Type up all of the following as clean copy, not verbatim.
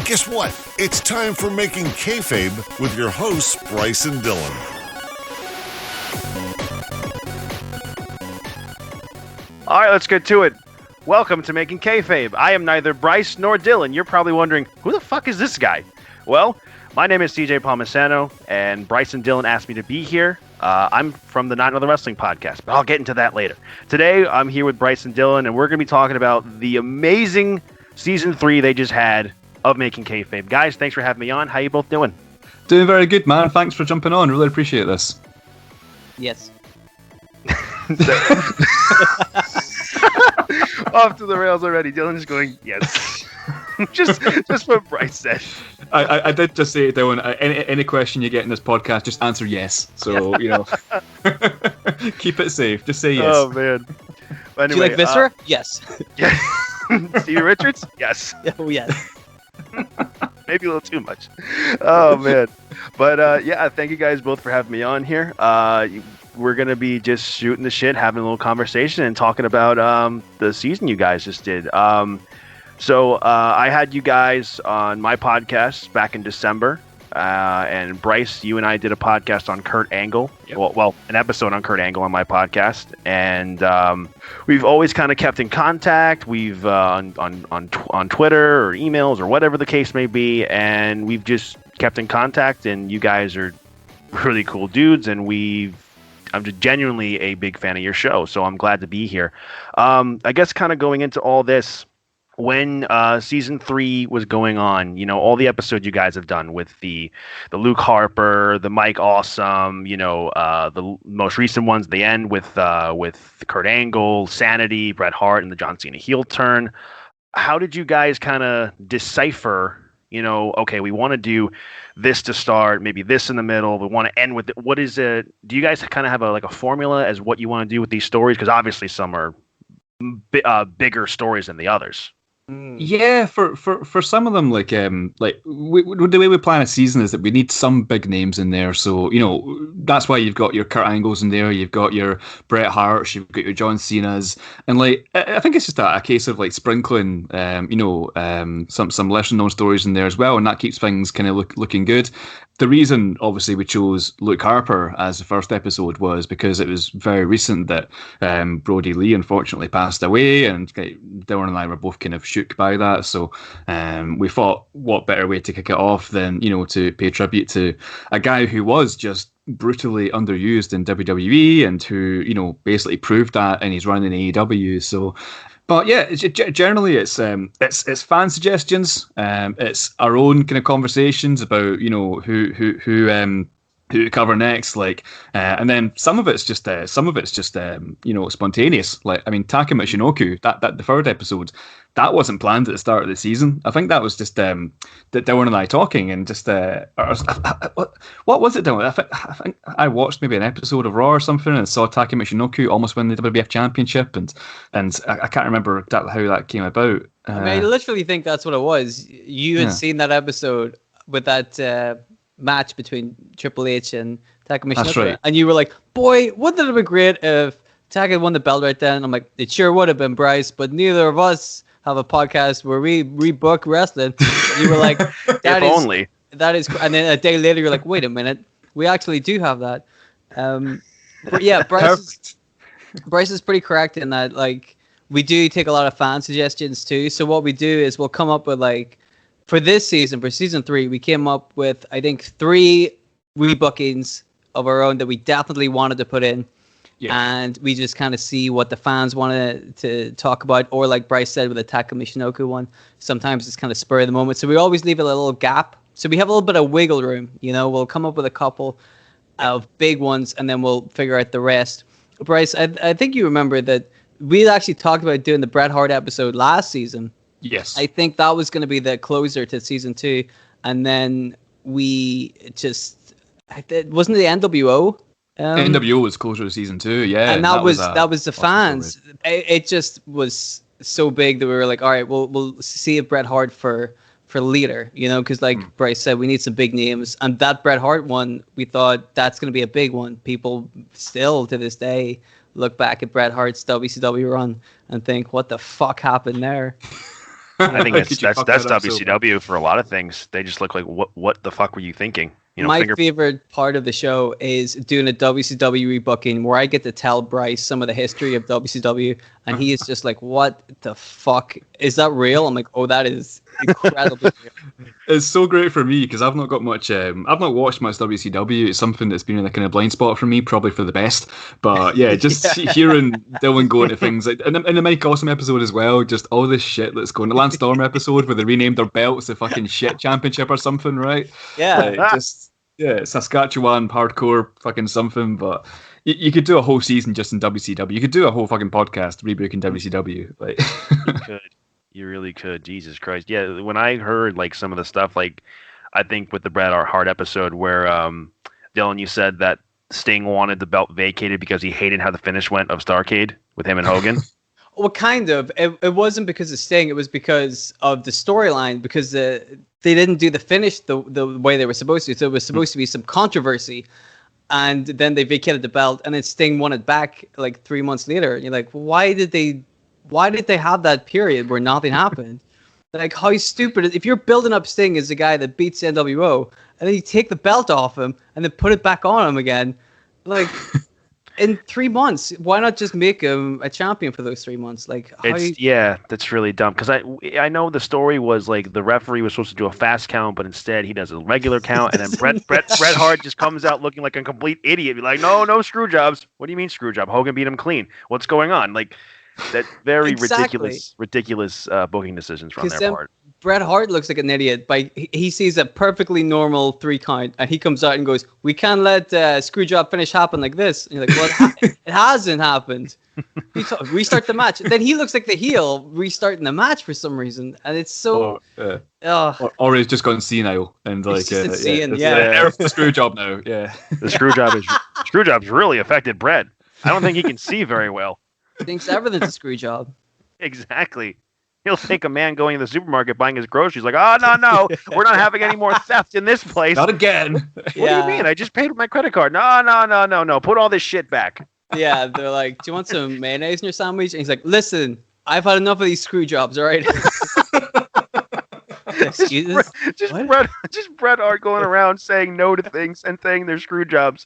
Guess what? It's time for Making Kayfabe with your hosts, Bryce and Dylan. All right, let's get to it. Welcome to Making Kayfabe. I am neither Bryce nor Dylan. You're probably wondering, who the fuck is this guy? Well, my name is CJ Palmisano, and Bryce and Dylan asked me to be here. I'm from the Not Another Wrestling podcast, but I'll get into that later. Today, I'm here with Bryce and Dylan, and we're going to be talking about the amazing Season 3 they just had of Making Kayfabe. Guys, thanks for having me on. How you both doing? Doing very good, man. Thanks for jumping on. Really appreciate this. Yes. Off to the rails already. Dylan's going, yes. just what Bryce said. I did just say, Dylan, any question you get in this podcast, just answer yes. So, you know, keep it safe. Just say yes. Oh, man. But anyway, Do you like Viscera? Yes. Yeah. Stevie Richards? Yes. Oh, yes. Maybe a little too much. Oh, man. But, yeah, thank you guys both for having me on here. We're going to be just shooting the shit, having a little conversation, and talking about the season you guys just did. So I had you guys on my podcast back in December, and Bryce, you and I did a podcast on Kurt Angle. Yep. Well, an episode on Kurt Angle on my podcast, and we've always kind of kept in contact. We've on Twitter or emails or whatever the case may be, and we've just kept in contact. And you guys are really cool dudes, and I'm just genuinely a big fan of your show, so I'm glad to be here. I guess kind of going into all this. When season 3 was going on, you know, all the episodes you guys have done with the Luke Harper, the Mike Awesome, you know, the most recent ones, the end with Kurt Angle, Sanity, Bret Hart, and the John Cena heel turn. How did you guys kind of decipher, you know, okay, we want to do this to start, maybe this in the middle, we want to end with it. What is it? Do you guys kind of have a formula as what you want to do with these stories? Because obviously some are bigger stories than the others. Yeah, for some of them, the way we plan a season is that we need some big names in there. So, you know, that's why you've got your Kurt Angles in there, you've got your Bret Harts, you've got your John Cenas, and I think it's just a case of sprinkling, some lesser known stories in there as well, and that keeps things kind of looking good. The reason, obviously, we chose Luke Harper as the first episode was because it was very recent that Brody Lee unfortunately passed away, and Dylan and I were both kind of shook by that. So we thought, what better way to kick it off than, you know, to pay tribute to a guy who was just brutally underused in WWE and who, you know, basically proved that in his run in AEW. So. But yeah, generally it's fan suggestions. It's our own kind of conversations about, you know, who to cover next, and then some of it's just you know, spontaneous. I mean, Taka Michinoku, that the third episode, that wasn't planned at the start of the season. I think that was just Dylan and I talking, and just what was it, Dylan? I think I watched maybe an episode of Raw or something and saw Taka Michinoku almost win the WWF Championship, and I can't remember exactly how that came about. I mean, I literally think that's what it was. You had seen that episode with that match between Triple H and Taka Michinoku. That's right. And you were like, boy, wouldn't it have been great if Taka had won the belt right then? I'm like, it sure would have been, Bryce, but neither of us have a podcast where we rebook wrestling. You were like, that is, and then a day later you're like, wait a minute, we actually do have that. But yeah, Bryce is pretty correct in that, we do take a lot of fan suggestions too. So what we do is we'll come up with for this season, for season 3, we came up with, I think, 3 rebookings of our own that we definitely wanted to put in. Yeah. And we just kind of see what the fans wanted to talk about. Or like Bryce said with the Taka Michinoku one, sometimes it's kind of spur of the moment. So we always leave a little gap. So we have a little bit of wiggle room. You know, we'll come up with a couple of big ones and then we'll figure out the rest. Bryce, I think you remember that we actually talked about doing the Bret Hart episode last season. Yes. I think that was going to be the closer to season 2. And then we just, wasn't it the NWO? NWO was closer to season 2, yeah. And that was the fans. It just was so big that we were like, all right, we'll see if Bret Hart for leader, you know, because Bryce said, we need some big names. And that Bret Hart one, we thought that's going to be a big one. People still to this day look back at Bret Hart's WCW run and think, what the fuck happened there? I think that's WCW for a lot of things. They just look like, what the fuck were you thinking? My favorite part of the show is doing a WCW rebooking where I get to tell Bryce some of the history of WCW, and he is just like, "What the fuck is that real?" I'm like, "Oh, that is incredibly real." It's so great for me because I've not got much. I've not watched much WCW. It's something that's been in a kind of blind spot for me, probably for the best. But yeah, just hearing Dylan go into things like in the Mike Awesome episode as well, just all this shit that's going. The Lance Storm episode where they renamed their belts the fucking shit championship or something, right? Yeah, Yeah, Saskatchewan hardcore fucking something, but you could do a whole season just in WCW. You could do a whole fucking podcast rebooking WCW. Like, you could, you really could. Jesus Christ, yeah. When I heard like some of the stuff, like I think with the Bret Hart episode where Dylan, you said that Sting wanted the belt vacated because he hated how the finish went of Starrcade with him and Hogan. Well, kind of. It wasn't because of Sting. It was because of the storyline. Because they didn't do the finish the way they were supposed to. So it was supposed to be some controversy, and then they vacated the belt, and then Sting won it back like 3 months later. And you're like, why did they have that period where nothing happened? Like, how stupid! If you're building up Sting as the guy that beats NWO, and then you take the belt off him and then put it back on him again, like. In 3 months, why not just make him a champion for those 3 months? Like, yeah, that's really dumb. Because I know the story was like the referee was supposed to do a fast count, but instead he does a regular count, and then Bret Hart just comes out looking like a complete idiot. Be like, no screw jobs. What do you mean screw job? Hogan beat him clean. What's going on? Like, that very ridiculous booking decisions from their part. Bret Hart looks like an idiot. He sees a perfectly normal 3 count, and he comes out and goes, "We can't let Screwjob finish happen like this." And you're like, "Well, it hasn't happened." Restart the match. Then he looks like the heel restarting the match for some reason, and it's so. Or he's just gone senile and like it's the Screwjob now. Yeah, the Screwjob's really affected Bret. I don't think he can see very well. He thinks everything's a Screwjob. Exactly. He'll think a man going to the supermarket buying his groceries like, "Oh, no, we're not having any more theft in this place. Not again." What do you mean? I just paid with my credit card. No. Put all this shit back. Yeah, they're like, "Do you want some mayonnaise in your sandwich?" And he's like, "Listen, I've had enough of these screw jobs, all right?" Just Bret Hart going around saying no to things and saying they're screw jobs.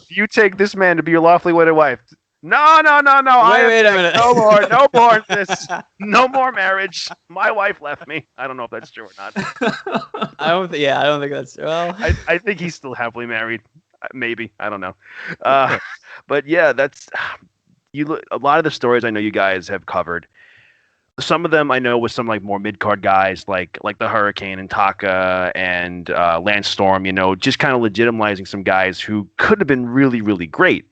You take this man to be your lawfully wedded wife. No. Wait a minute. No more this. No more marriage. My wife left me. I don't know if that's true or not. I don't think that's true. Well, I think he's still happily married. Maybe. I don't know. But yeah, that's a lot of the stories I know you guys have covered. Some of them I know with some like more mid-card guys like the Hurricane and Taka and Lance Storm, just kind of legitimizing some guys who could have been really, really great.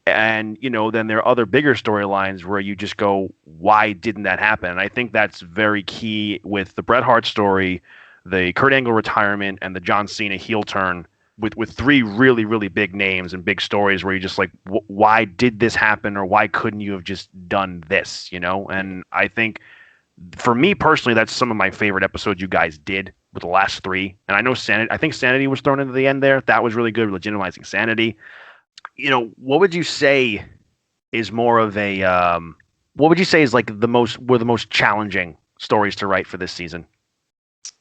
And, then there are other bigger storylines where you just go, why didn't that happen? And I think that's very key with the Bret Hart story, the Kurt Angle retirement, and the John Cena heel turn with 3 really, really big names and big stories where you're just like, why did this happen? Or why couldn't you have just done this, And I think for me personally, that's some of my favorite episodes you guys did with the last 3. And I know I think Sanity was thrown into the end there. That was really good, legitimizing Sanity. What would you say is more of a what would you say is like the most challenging stories to write for this season?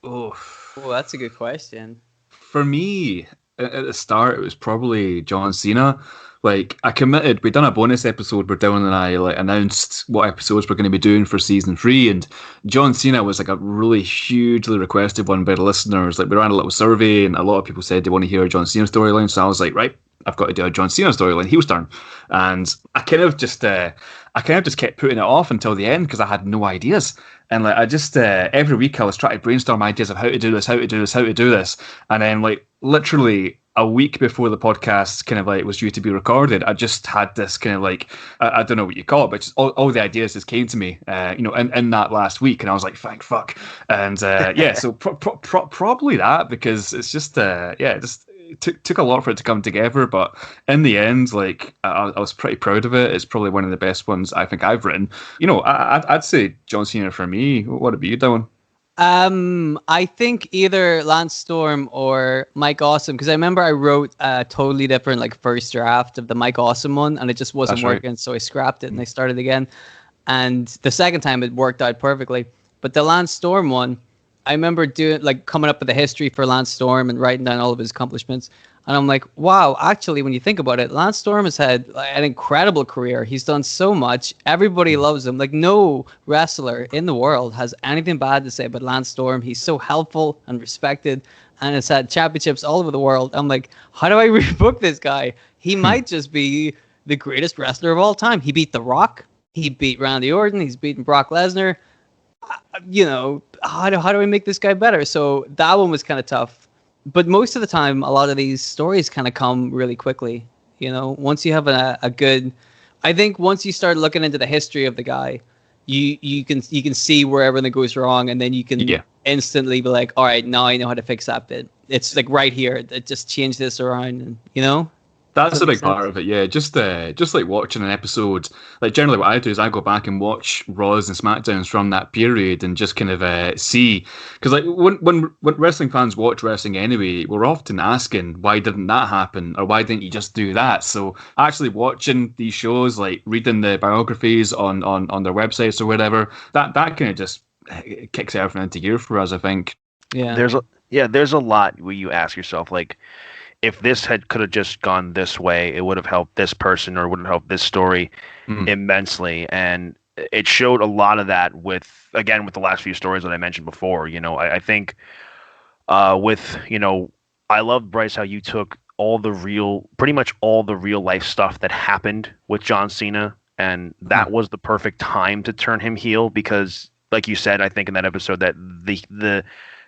Oh, that's a good question. For me, at the start, it was probably John Cena. Like, I committed, we'd done a bonus episode where Dylan and I announced what episodes we're going to be doing for season 3, and John Cena was like a really hugely requested one by the listeners. Like, we ran a little survey, and a lot of people said they want to hear a John Cena storyline, so I was like, right, I've got to do a John Cena storyline, heel turn. And I kind of just kept putting it off until the end because I had no ideas. And like I just every week I was trying to brainstorm ideas of how to do this. And then like literally a week before the podcast kind of like was due to be recorded, I just had this kind of like I don't know what you call it, but just all the ideas just came to me, in that last week, and I was like, thank fuck. And so probably that, because it's just It took a lot for it to come together, but in the end, like I was pretty proud of it. It's probably one of the best ones I think I've written. I'd say John Cena for me. What about you, Dylan? I think either Lance Storm or Mike Awesome, because I remember I wrote a totally different like first draft of the Mike Awesome one, and it just wasn't working, so I scrapped it and I started again. And the second time it worked out perfectly. But the Lance Storm one, I remember coming up with the history for Lance Storm and writing down all of his accomplishments. And I'm like, wow, actually, when you think about it, Lance Storm has had an incredible career. He's done so much. Everybody loves him. Like, no wrestler in the world has anything bad to say about Lance Storm. He's so helpful and respected and has had championships all over the world. I'm like, how do I rebook this guy? He might just be the greatest wrestler of all time. He beat The Rock. He beat Randy Orton. He's beaten Brock Lesnar. How do I make this guy better? So that one was kind of tough. But most of the time, a lot of these stories kind of come really quickly. Once you have a good, I think once you start looking into the history of the guy, you can see where everything goes wrong, and then you can instantly be like, all right, now I know how to fix that bit. It's like right here. It just change this around, and That's a big part of it, yeah. Just like watching an episode. Like generally, what I do is I go back and watch Raws and Smackdowns from that period and just kind of see, because like when wrestling fans watch wrestling anyway, we're often asking why didn't that happen or why didn't you just do that. So actually watching these shows, like reading the biographies on their websites or whatever, that kind of just kicks everything into gear for us, I think. Yeah, there's a lot where you ask yourself like, if this could have just gone this way, it would have helped this person or would have helped this story immensely. And it showed a lot of that with the last few stories that I mentioned before. I think I loved, Bryce, how you took pretty much all the real life stuff that happened with John Cena. And that was the perfect time to turn him heel because, like you said, I think in that episode that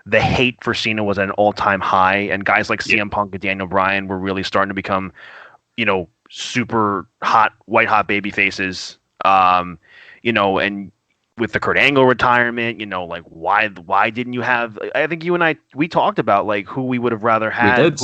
the hate for Cena was at an all-time high, and guys like CM Punk and Daniel Bryan were really starting to become, super hot, white-hot baby faces. And with the Kurt Angle retirement, like why didn't you have? I think you and we talked about like who we would have rather had,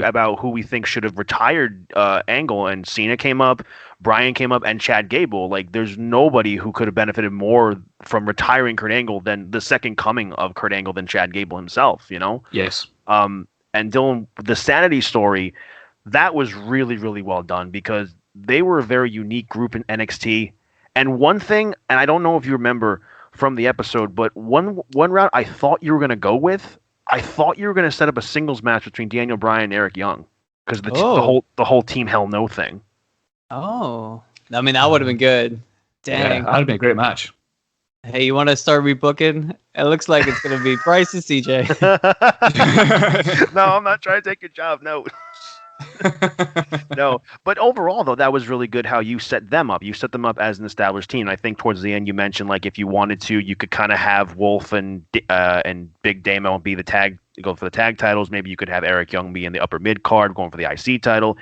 about who we think should have retired Angle, and Cena came up, Bryan came up, and Chad Gable. Like, there's nobody who could have benefited more from retiring Kurt Angle than the second coming of Kurt Angle than Chad Gable himself. Yes. And Dylan, the Sanity story, that was really, really well done because they were a very unique group in NXT. And one thing, and I don't know if you remember from the episode, but one route I thought you were going to go with, I thought you were going to set up a singles match between Daniel Bryan and Eric Young because the whole Team Hell No thing. Oh, I mean, that would have been good. Dang, yeah, that would have been a great match. Hey, you want to start rebooking? It looks like it's going to be Bryce and CJ. No, I'm not trying to take your job. No. No, but overall though, that was really good how you set them up. You set them up as an established team. I think towards the end you mentioned like if you wanted to, you could kind of have Wolf and Big Damo be go for the tag titles. Maybe you could have Eric Young be in the upper mid card going for the IC title,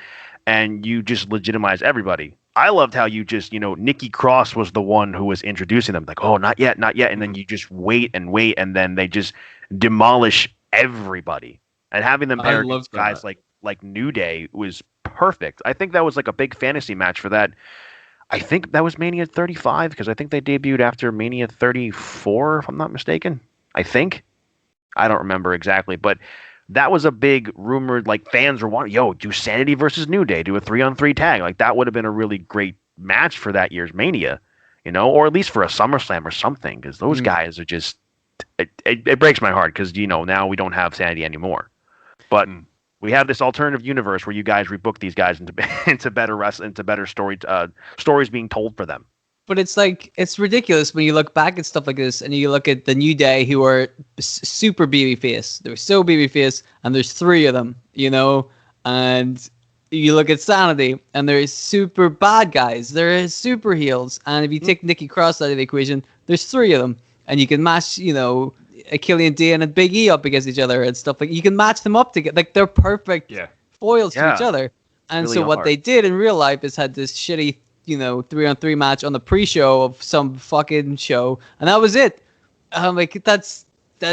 and you just legitimize everybody. I loved how you just, Nikki Cross was the one who was introducing them, like, oh, not yet, and then you just wait, and then they just demolish everybody, and having them pair against guys like New Day was perfect. I think that was like a big fantasy match for that. I think that was Mania 35 because I think they debuted after Mania 34, if I'm not mistaken. I don't remember exactly, but that was a big rumored, like fans were wanting, do Sanity versus New Day, do a 3-on-3 tag. Like that would have been a really great match for that year's Mania, or at least for a SummerSlam or something, because those guys are just, it breaks my heart because, now we don't have Sanity anymore. But we have this alternative universe where you guys rebook these guys into better wrestling, into better stories being told for them. But it's like, it's ridiculous when you look back at stuff like this and you look at the New Day who are super babyface. They're so babyface, and there's 3 of them, and you look at Sanity and there's super bad guys. There is super heels. And if you take Nikki Cross out of the equation, there's 3 of them. And you can match, Killian Dane and Big E up against each other and stuff. Like, you can match them up together. Like, they're perfect foils to each other. And really so what they did in real life is had this shitty 3-on-3 match on the pre-show of some fucking show, and that was it. Like that's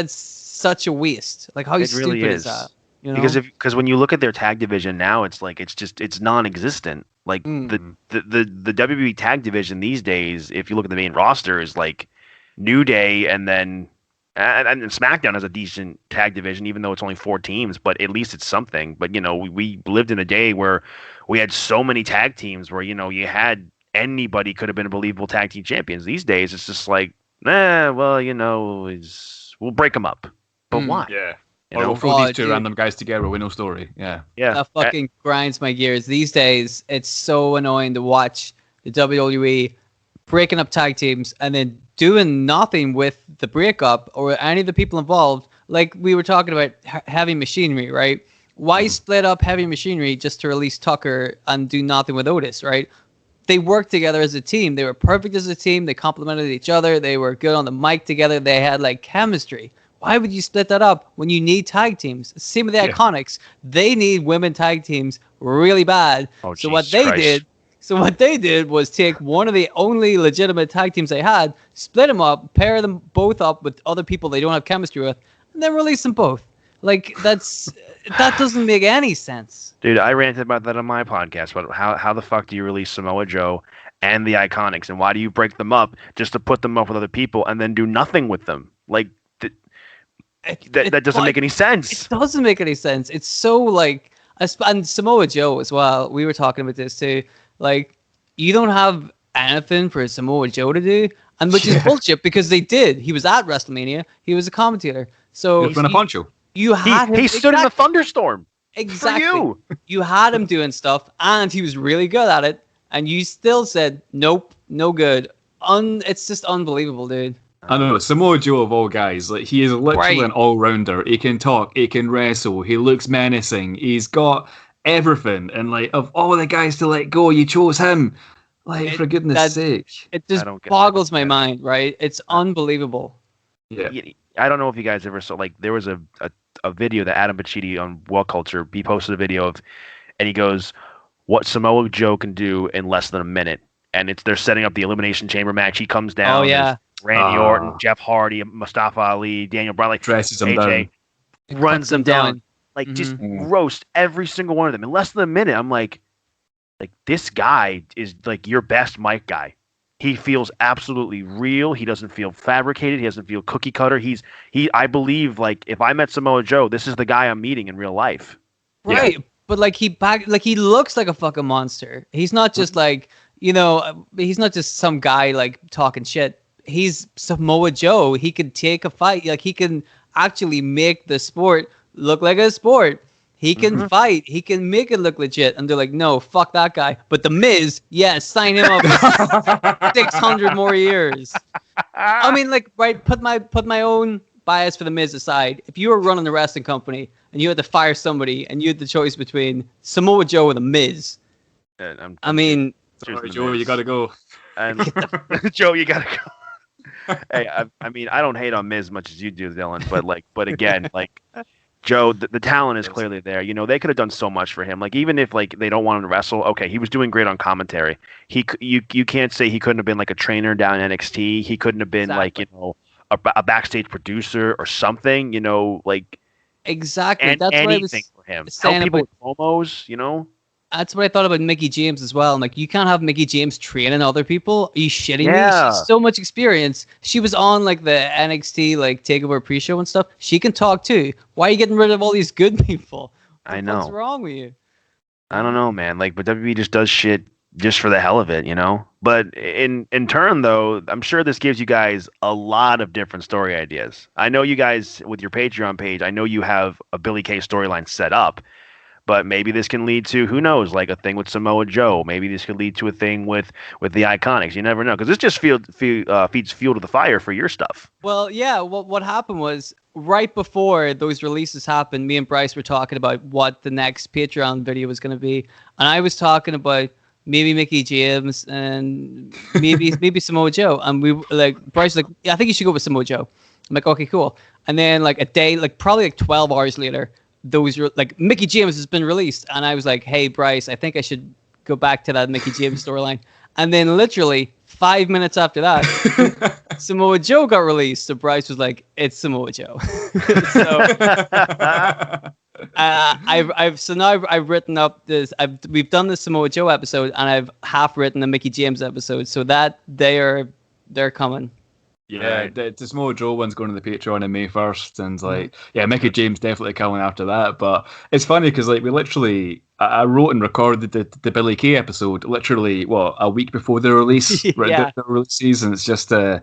such a waste. Like, how stupid is that? Because when you look at their tag division now, it's like it's non-existent. Like the WWE tag division these days, if you look at the main roster, is like New Day, and then and SmackDown has a decent tag division, even though it's only 4 teams. But at least it's something. But we lived in a day where we had so many tag teams where you had anybody could have been a believable tag team champions. These days, it's just like well, we'll break them up. But why? Yeah. You Or know? we'll throw Oh, these two dude. random guys together with no story. Yeah. Yeah. That fucking grinds my gears. These days, it's so annoying to watch the WWE breaking up tag teams and then doing nothing with the breakup or any of the people involved. Like we were talking about Heavy Machinery, right? Why split up Heavy Machinery just to release Tucker and do nothing with Otis, right? They worked together as a team. They were perfect as a team. They complemented each other. They were good on the mic together. They had like chemistry. Why would you split that up when you need tag teams? Same with the Iconics. They need women tag teams really bad. Oh, so Jesus Christ. what they did was take one of the only legitimate tag teams they had, split them up, pair them both up with other people they don't have chemistry with, and then release them both. Like that doesn't make any sense. Dude, I ranted about that on my podcast. But how the fuck do you release Samoa Joe and the Iconics, and why do you break them up just to put them up with other people and then do nothing with them? Like that doesn't make any sense. It doesn't make any sense. It's so like, and Samoa Joe as well. We were talking about this too. Like, you don't have anything for Samoa Joe to do, and which is bullshit because they did. He was at WrestleMania. He was a commentator. So He's been a poncho. You had him. He stood in the thunderstorm. Exactly. For you. You had him doing stuff, and he was really good at it, and you still said nope, no good. It's just unbelievable, dude. I don't know, Samoa Joe of all guys, like he is literally an all-rounder. He can talk, he can wrestle, he looks menacing, he's got everything. And like, of all the guys to let go, you chose him. Like, for goodness sake. It just boggles my mind, right? It's unbelievable. Yeah. I don't know if you guys ever saw, like, there was a video that Adam Pacitti on World Culture, he posted a video of, and he goes, what Samoa Joe can do in less than a minute. And they're setting up the Elimination Chamber match. He comes down. Oh, yeah. Randy Orton, Jeff Hardy, Mustafa Ali, Daniel Bryan, like dresses them AJ, down, runs them down, like just roast every single one of them in less than a minute. I'm like this guy is like your best mic guy. He feels absolutely real. He doesn't feel fabricated. He doesn't feel cookie cutter. I believe like if I met Samoa Joe, this is the guy I'm meeting in real life. Right, yeah. But like he looks like a fucking monster. He's not just like he's not just some guy like talking shit. He's Samoa Joe. He can take a fight. Like he can actually make the sport look like a sport. He can fight. He can make it look legit. And they're like, no, fuck that guy. But the Miz, yes, sign him up for 600 more years. I mean, like, right? Put my own bias for the Miz aside. If you were running a wrestling company and you had to fire somebody and you had the choice between Samoa Joe and the Miz, I mean, sorry, Joe, you gotta go. And Joe, you gotta go. Hey, I mean, I don't hate on Miz as much as you do, Dylan, but again, like Joe, the talent is clearly there. They could have done so much for him. Like even if like they don't want him to wrestle, okay, he was doing great on commentary. You can't say he couldn't have been like a trainer down in NXT. He couldn't have been like a backstage producer or something. Like exactly. That's anything for him. Help people with promos. That's what I thought about Mickie James as well. I'm like, you can't have Mickie James training other people. Are you shitting me? She has so much experience. She was on like the NXT like takeover pre-show and stuff. She can talk too. Why are you getting rid of all these good people? I know. What's wrong with you? I don't know, man. Like, but WWE just does shit just for the hell of it, But in turn, though, I'm sure this gives you guys a lot of different story ideas. I know you guys with your Patreon page. I know you have a Billy Kay storyline set up. But maybe this can lead to, who knows, like a thing with Samoa Joe. Maybe this could lead to a thing with the Iconics. You never know, because this just feeds fuel to the fire for your stuff. Well, yeah. What happened was right before those releases happened, me and Bryce were talking about what the next Patreon video was going to be, and I was talking about maybe Mickie James and maybe Samoa Joe, and we like Bryce was like, yeah, I think you should go with Samoa Joe. I'm like, okay, cool. And then like a day, like probably like 12 hours later, those were like Mickie James has been released, and I was like, hey Bryce, I think I should go back to that Mickie James storyline. And then literally 5 minutes after that, Samoa Joe got released. So Bryce was like, it's Samoa Joe. So I've written up this. We've done the Samoa Joe episode, and I've half written the Mickie James episode. So that they're coming. Yeah, the Samoa Joe one's going to the Patreon on May 1st, and like, yeah, Mickey James definitely coming after that. But it's funny because like we literally, I wrote and recorded the Billy Kay episode literally a week before the release, Yeah. the release season. It's just how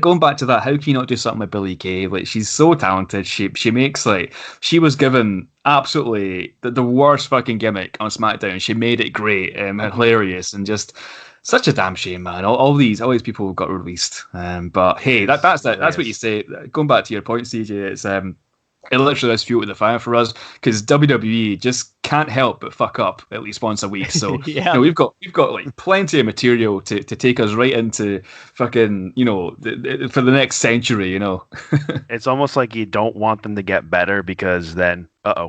going back to that, how can you not do something with Billy Kay? Like she's so talented. She makes like she was given absolutely the worst fucking gimmick on SmackDown. She made it great and hilarious, and just. Such a damn shame, man. All these people got released. But hey, that's what you say. Going back to your point, CJ, it's it literally is fuel to the fire for us because WWE just can't help but fuck up at least once a week. So we've got like plenty of material to take us right into fucking for the next century. It's almost like you don't want them to get better because then Yeah,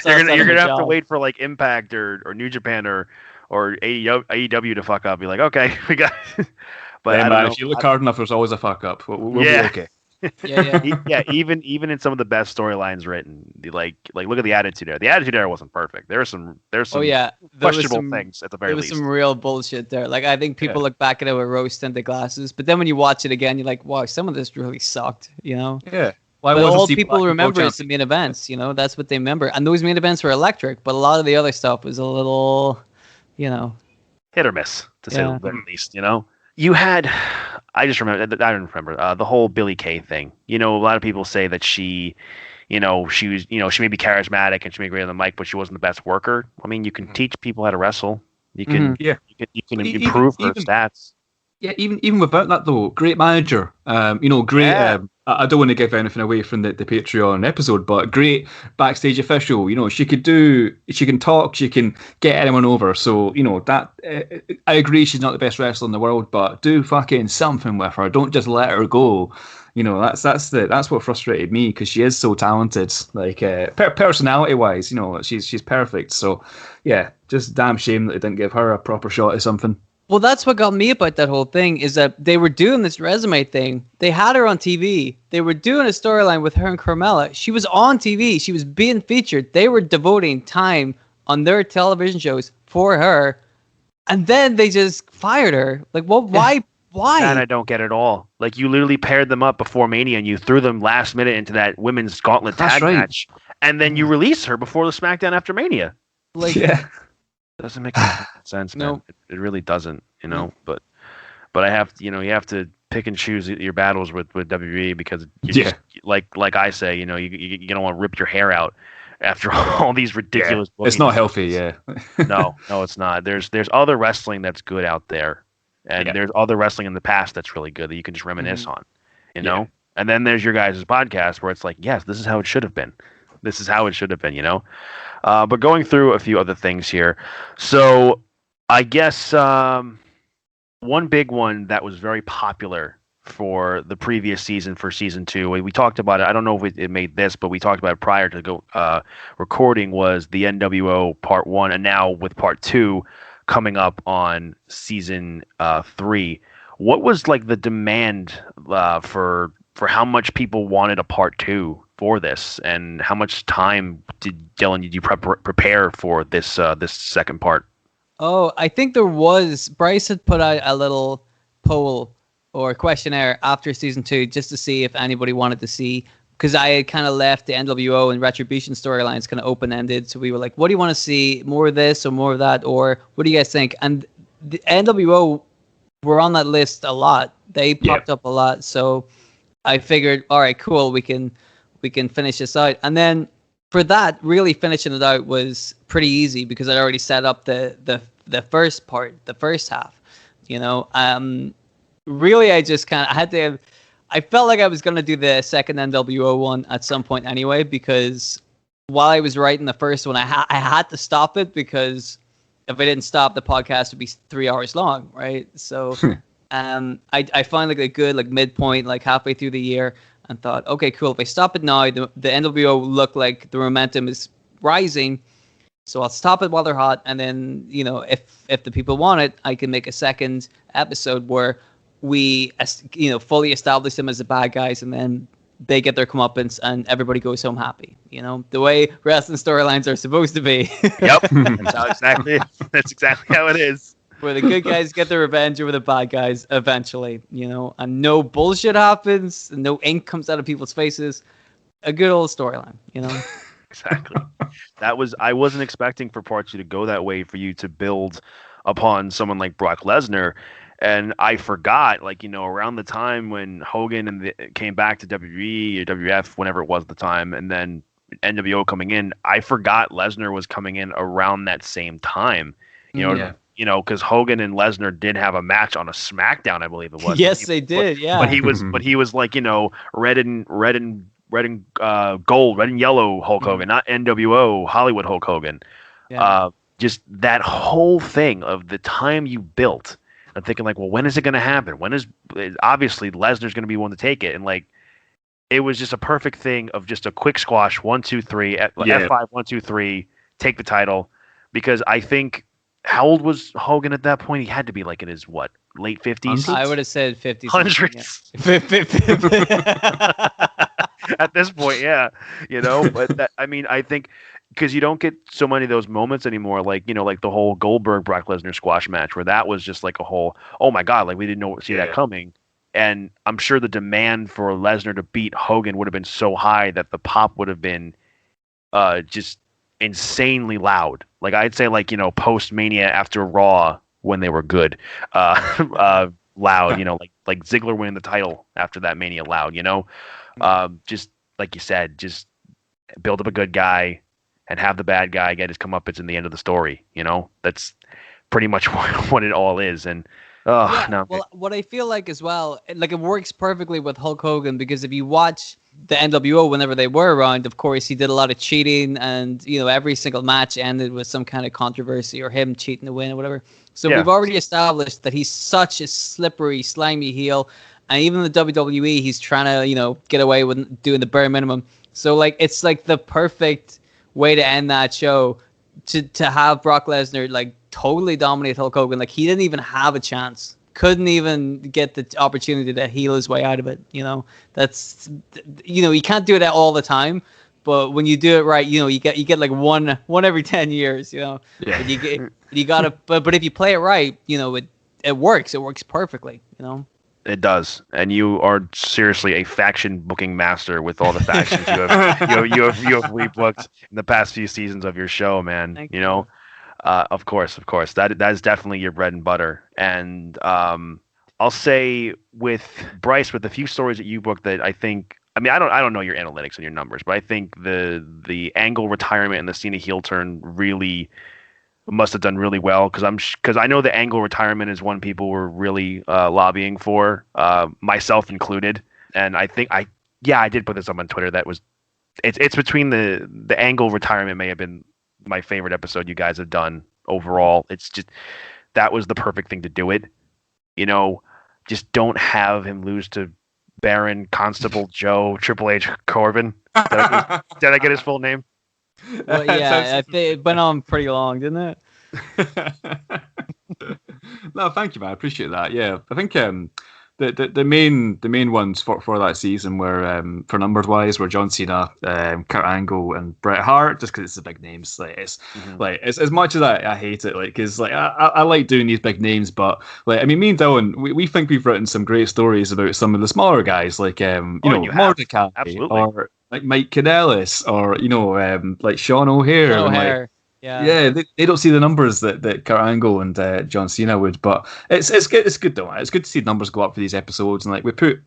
you're gonna have to wait for like Impact or New Japan or AEW to fuck up. Be like, okay, we got. But I don't know. If you look hard enough, there's always a fuck up. We'll be okay. Yeah. Even in some of the best storylines written, like look at the Attitude Era. The Attitude Era wasn't perfect. There's some questionable things at the very least. There was some real bullshit there. Like I think people look back at it with rose-tinted glasses, but then when you watch it again, you're like, wow, some of this really sucked. Yeah. But all people remember is the main events. That's what they remember, and those main events were electric. But a lot of the other stuff was a little. Hit or miss, to say the very least. You had, I don't remember the whole Billy Kay thing. A lot of people say that she may be charismatic and she may be great on the mic, but she wasn't the best worker. I mean, you can teach people how to wrestle. You can, you can improve her stats. Yeah, even without that though, great manager. Great. Yeah. I don't want to give anything away from the Patreon episode, but great backstage official. She can talk, she can get anyone over. So that I agree, she's not the best wrestler in the world, but do fucking something with her. Don't just let her go. That's what frustrated me because she is so talented. Like personality wise, she's perfect. So yeah, just damn shame that they didn't give her a proper shot at something. Well, that's what got me about that whole thing is that they were doing this resume thing. They had her on TV. They were doing a storyline with her and Carmella. She was on TV. She was being featured. They were devoting time on their television shows for her. And then they just fired her. Like, well, why? And I don't get it all. Like, you literally paired them up before Mania and you threw them last minute into that women's gauntlet tag match. And then you release her before the SmackDown after Mania. Like, doesn't make any sense, man. No. It really doesn't, But I have, you have to pick and choose your battles with WWE because just, like I say, you don't want to rip your hair out after all these ridiculous. Yeah. It's not healthy, yeah. No, it's not. There's other wrestling that's good out there, and there's other wrestling in the past that's really good that you can just reminisce on, And then there's your guys' podcast where it's like, yes, this is how it should have been. This is how it should have been, But going through a few other things here. So I guess one big one that was very popular for the previous season, for season 2, we talked about it. I don't know if it made this, but we talked about it prior to recording, was the NWO Part 1, and now with Part 2 coming up on season 3. What was like the demand for how much people wanted a Part 2 for this, and how much time did you prepare for this this second part? Oh, I think Bryce had put out a little poll or questionnaire after season 2 just to see if anybody wanted to see, because I had kind of left the NWO and Retribution storylines kind of open-ended. So we were like, what do you want to see? More of this or more of that? Or what do you guys think? And the NWO were on that list a lot. They popped up a lot. So I figured, all right, cool, we can finish this out. And then for that, really finishing it out was pretty easy because I'd already set up the first part, the first half. Really, I just I felt like I was going to do the second NWO one at some point anyway, because while I was writing the first one, I had to stop it because if I didn't stop, the podcast would be 3 hours long, right? So I find like a good like midpoint, like halfway through the year, and thought, okay, cool. If I stop it now, the NWO look like the momentum is rising, so I'll stop it while they're hot, and then if the people want it, I can make a second episode where we fully establish them as the bad guys, and then they get their comeuppance, and everybody goes home happy. The way wrestling storylines are supposed to be. Yep, that's exactly how it is. where the good guys get their revenge over the bad guys eventually, and no bullshit happens, and no ink comes out of people's faces. A good old storyline, Exactly. I wasn't expecting for part 2 to go that way, for you to build upon someone like Brock Lesnar. And I forgot, around the time when Hogan came back to WWE or WF, whenever it was at the time, and then NWO coming in, I forgot Lesnar was coming in around that same time. Because Hogan and Lesnar did have a match on a SmackDown, I believe it was. Yes, they did. Yeah, but he was red and gold, red and yellow Hulk Hogan, not NWO Hollywood Hulk Hogan. Yeah. Just that whole thing of the time you built. I'm thinking well, when is it going to happen? Obviously Lesnar's going to be one to take it, and it was just a perfect thing of just a quick squash, 1, 2, 3, F5, 1, 2, 3, take the title. Because I think, how old was Hogan at that point? He had to be in his late 50s. I would have said 50s. Hundreds. At this point, yeah, but I think because you don't get so many of those moments anymore, like the whole Goldberg Brock Lesnar squash match, where that was just a whole, oh my god, we didn't see that coming. And I'm sure the demand for Lesnar to beat Hogan would have been so high that the pop would have been just insanely loud. I'd say post Mania after Raw when they were good, loud. Like Ziggler winning the title after that Mania, loud. Just like you said, just build up a good guy and have the bad guy get his comeuppance in the end of the story. That's pretty much what it all is. And no. Well, what I feel like as well, it works perfectly with Hulk Hogan, because if you watch the NWO whenever they were around, of course he did a lot of cheating, and every single match ended with some kind of controversy or him cheating to win or whatever. So we've already established that he's such a slippery, slimy heel. And even in the WWE, he's trying to, get away with doing the bare minimum. So, it's the perfect way to end that show, to have Brock Lesnar, totally dominate Hulk Hogan. He didn't even have a chance. Couldn't even get the opportunity to heel his way out of it. That's, you can't do that all the time. But when you do it right, you get one every 10 years, Yeah. And you gotta, but if you play it right, it works. It works perfectly, It does, and you are seriously a faction booking master with all the factions you have rebooked in the past few seasons of your show, man. Thank you. Of course, that is definitely your bread and butter. And I'll say with Bryce, with the few stories that you booked, that I think, I don't know your analytics and your numbers, but I think the Angle retirement and the Cena heel turn really must have done really well, because I know the Angle retirement is one people were really lobbying for, myself included. And I think I did put this up on Twitter. It's between the Angle retirement may have been my favorite episode you guys have done overall. It's just, that was the perfect thing to do it. Just don't have him lose to Baron Constable Joe Triple H Corbin. Did I get his full name? Well, yeah, it went on pretty long, didn't it? No, thank you, man. I appreciate that. Yeah, I think the main ones for that season were, for numbers wise, were John Cena, Kurt Angle, and Bret Hart, just because it's the big names. It's as much as I hate it, because I like doing these big names, but me and Dylan, we think we've written some great stories about some of the smaller guys, Mordecai, or Mike Kanellis, or Sean O'Hare. Sean O'Hare. Yeah, they don't see the numbers that Kurt Angle and John Cena would, but it's good. It's good though. It's good to see numbers go up for these episodes, and we put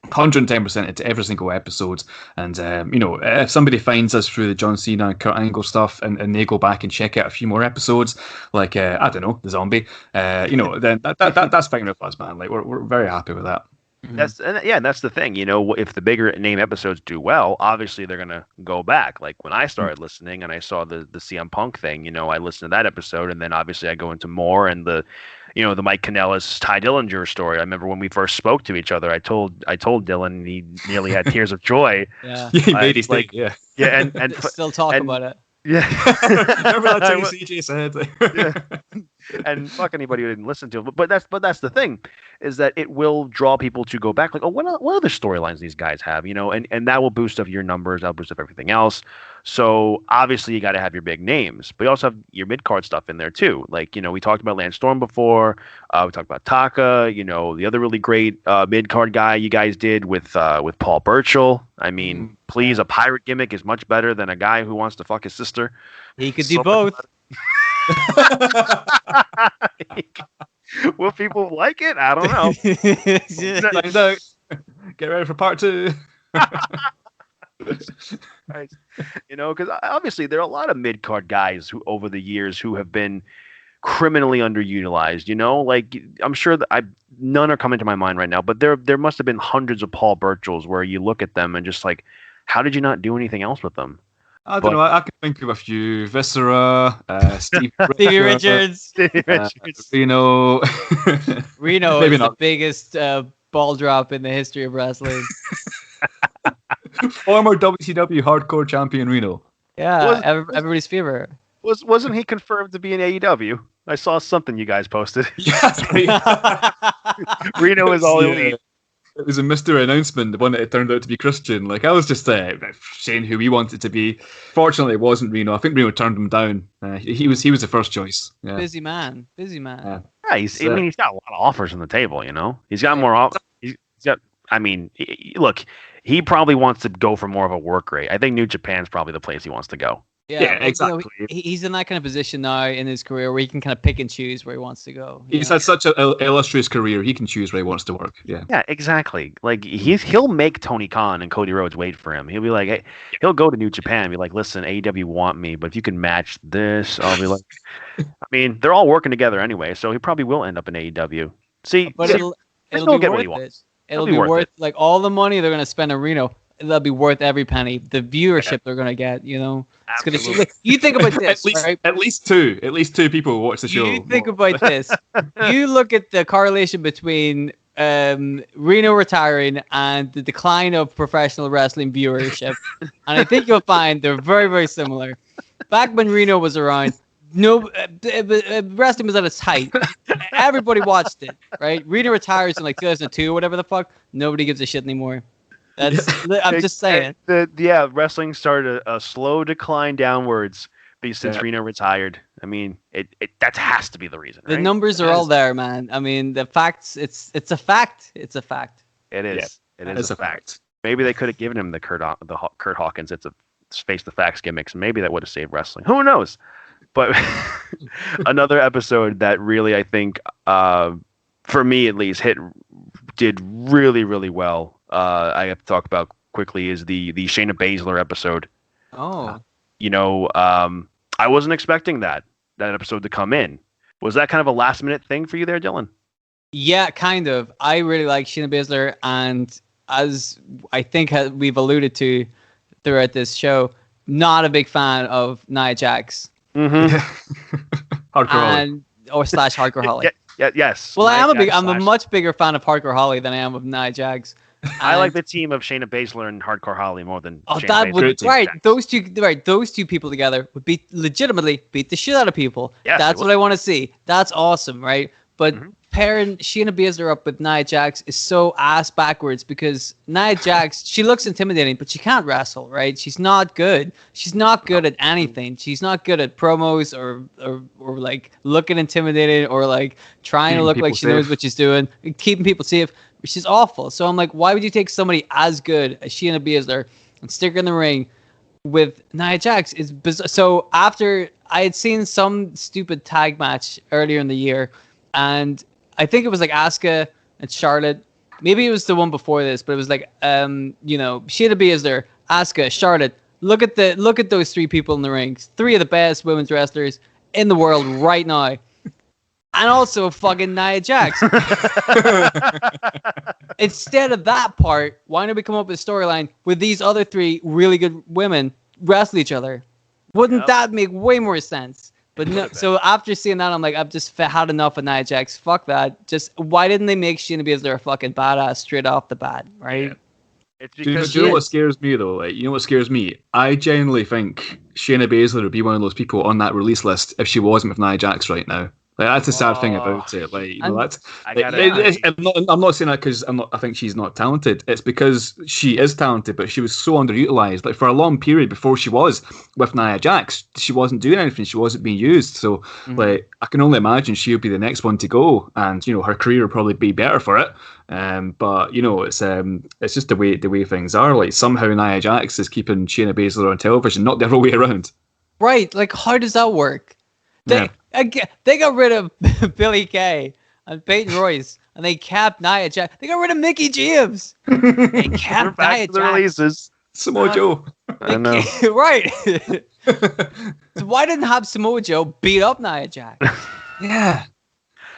110% into every single episode. And if somebody finds us through the John Cena and Kurt Angle stuff, and they go back and check out a few more episodes, I don't know, the Zombie, then that's fine with us, man. We're very happy with that. That's the thing. If the bigger name episodes do well, obviously they're gonna go back. Like when I started listening and I saw the CM Punk thing, I listened to that episode, and then obviously I go into more, and the Mike Kanellis Ty Dillinger story. I remember when we first spoke to each other, I told Dylan, and he nearly had tears of joy. Yeah, he made his thing. Yeah, and still talk about it. Yeah, remember that thing CJ said? Yeah. and fuck anybody who didn't listen to it. But that's the thing, is that it will draw people to go back, like, oh, what other storylines these guys have, and that will boost up your numbers, that'll boost up everything else. So obviously you got to have your big names, but you also have your mid card stuff in there too. Like, we talked about Lance Storm before. We talked about Taka. The other really great mid card guy you guys did with Paul Burchill. I mean, please, a pirate gimmick is much better than a guy who wants to fuck his sister. He could do both. Will people like it? I don't know. Find out. Get ready for part 2. Right. Because obviously there are a lot of mid card guys who over the years who have been criminally underutilized. Like, I'm sure that none are coming to my mind right now, but there must have been hundreds of Paul Burchills where you look at them and just like, how did you not do anything else with them? I don't know. I can think of a few. Viscera, Stevie Richards, Reno. Reno is the biggest ball drop in the history of wrestling. Former WCW Hardcore Champion Reno. Yeah, everybody's favorite. Wasn't he confirmed to be in AEW? I saw something you guys posted. Yes, right. Reno is all elite. It was a mystery announcement, the one that it turned out to be Christian. Like, I was just saying who we wanted to be. Fortunately, it wasn't Reno. I think Reno turned him down. He was the first choice. Yeah. Busy man. Yeah, he's got a lot of offers on the table. He's got more offers. He's got. I mean, look, he probably wants to go for more of a work rate. I think New Japan's probably the place he wants to go. Yeah, exactly. He's in that kind of position now in his career where he can kind of pick and choose where he wants to go. He's had such an illustrious career. He can choose where he wants to work. Yeah. Yeah, exactly. Like, he'll make Tony Khan and Cody Rhodes wait for him. He'll be like, hey, he'll go to New Japan and be like, listen, AEW want me, but if you can match this, I'll be like, I mean, they're all working together anyway, so he probably will end up in AEW. See, but it'll be worth it. It'll be worth like all the money they're going to spend on Reno. That'll be worth every penny. The viewership they're going to get, it's going to. You think about this, at least two people will watch the show. You think about this. You look at the correlation between Reno retiring and the decline of professional wrestling viewership, and I think you'll find they're very, very similar. Back when Reno was around, wrestling was at its height. Everybody watched it, right? Reno retires in like 2002 or whatever the fuck. Nobody gives a shit anymore. I'm just saying. Wrestling started a slow decline downwards since Reno retired. I mean, that has to be the reason. Right? The numbers are all there, man. I mean, the facts. It's a fact. It's a fact. It is. Yeah, it is a fact. Maybe they could have given him the Kurt Hawkins. It's a face the facts gimmicks. Maybe that would have saved wrestling. Who knows? But another episode that really, I think, for me at least, did really, really well. I have to talk about quickly is the Shayna Baszler episode. Oh, I wasn't expecting that episode to come in. Was that kind of a last minute thing for you there, Dylan? Yeah, kind of. I really like Shayna Baszler, and as I think we've alluded to throughout this show, not a big fan of Nia Jax. Mm-hmm. Hardcore Hardcore Holly. Yes. Well, I'm a much bigger fan of Hardcore Holly than I am of Nia Jax. I like the team of Shayna Baszler and Hardcore Holly more than. Oh, Shayna that Baszler would right. Those two people together would legitimately beat the shit out of people. Yes, that's what I want to see. That's awesome, right? But pairing Shayna Baszler up with Nia Jax is so ass backwards because Nia Jax, she looks intimidating, but she can't wrestle, right? She's not good. She's not good at anything. She's not good at promos or like looking intimidating or like trying to look like she knows what she's doing, keeping people safe. She's awful. So I'm like, why would you take somebody as good as Shayna Baszler and stick her in the ring with Nia Jax? Is bizarre. So after I had seen some stupid tag match earlier in the year, and I think it was like Asuka and Charlotte. Maybe it was the one before this, but it was like, Shayna Baszler, Asuka, Charlotte. Look at those three people in the ring. Three of the best women's wrestlers in the world right now. And also fucking Nia Jax. Instead of that part, why don't we come up with a storyline with these other three really good women wrestle each other? Wouldn't that make way more sense? But no. So after seeing that, I'm like, I've just had enough of Nia Jax. Fuck that. Just why didn't they make Shayna Baszler a fucking badass straight off the bat, right? Yeah. It's because you know what scares me though? Like, you know what scares me? I genuinely think Shayna Baszler would be one of those people on that release list if she wasn't with Nia Jax right now. Like that's the sad thing about it. Like that's. I'm not saying that because I think she's not talented. It's because she is talented, but she was so underutilized. Like for a long period before she was with Nia Jax, she wasn't doing anything. She wasn't being used. So like I can only imagine she'll be the next one to go, and her career will probably be better for it. But it's just the way things are. Like somehow Nia Jax is keeping Shayna Baszler on television, not the other way around. Right? Like how does that work? They got rid of Billy Kay and Peyton Royce, and they capped Nia Jax. They got rid of Mickie James. They capped Nia Jax. The releases. Samoa Joe. I know. Right. So why didn't have Samoa Joe beat up Nia Jax? Yeah.